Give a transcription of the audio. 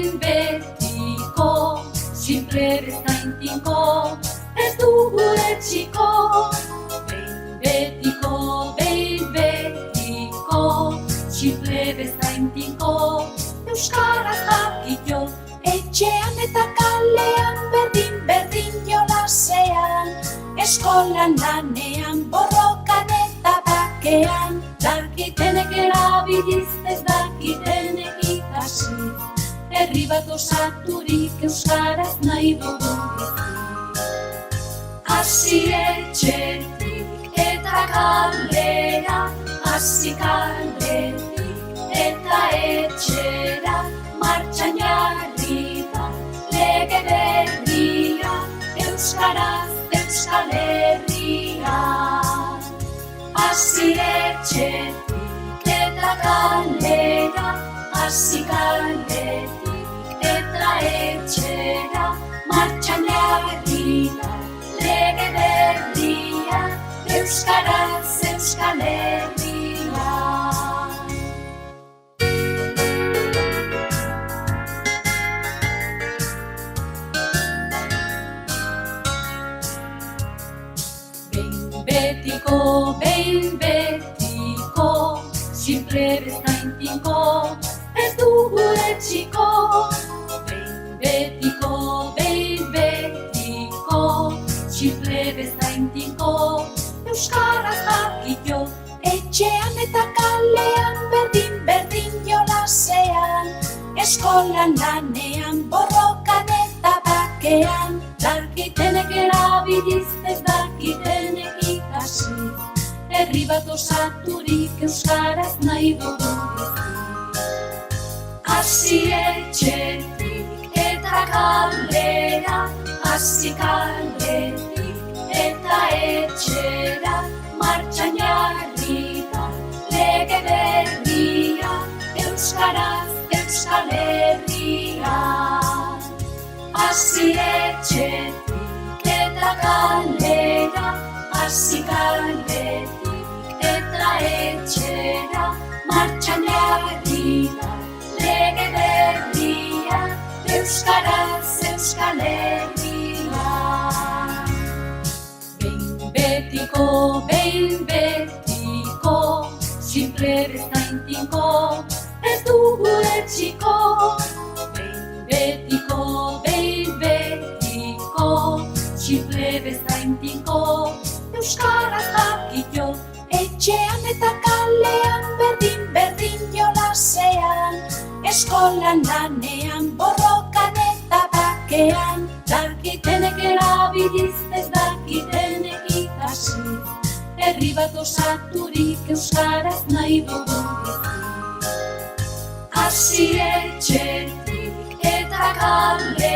behin betiko, sinple bezain tinko, ez dugu etxiko. Behin betiko, sinple bezain tinko, euskaraz dakio. Etxean eta kalean, berdin jolasean, eskolan lanean, borrokan eta bakean, dakitenek erabiliz, ez dakitenek ikasi, herri bat osaturik euskaraz nahi dugu bizi. Hasi etxetik eta kalera, hasi kaletik eta etxera, martxan jarri da lege berria, euskaraz Euskal Herria. Hasi etxetik eta kalera, hasi kaletik eta etxera, martxan jarri da lege berria, euskaraz Euskal Herria. Behin betiko, sinple bezain tinko, ez dugu etxiko. Behin betiko, sinple bezain tinko, euskaraz dakio. Etxean eta kalean, berdin jolasean, eskolan lanean, borrokan eta bakean, dakitenek erabiliz, ez dakitenek ikasi, herri bat osaturik euskaraz nahi dugu bizi. Hasi etxetik eta kalera, hasi kaletik eta etxera, martxan jarri da lege berria, euskaraz Euskal Herria. Hasi etxetik eta kalera, hasi kaletik eta etxera, martxan jarri da lege berria, euskaraz Euskal Herria. Behin betiko, sinple bezain tinko, ez dugu etxiko. Behin betiko, sinple bezain tinko, euskaraz dakio. Etxean eta kalean, berdin jolasean, eskolan lanean, borrokan eta bakean, dakitenek erabiliz, ez dakitenek ikasi, herri bat osaturik euskaraz nahi dugu bizi. Hasi etxetik eta kalera,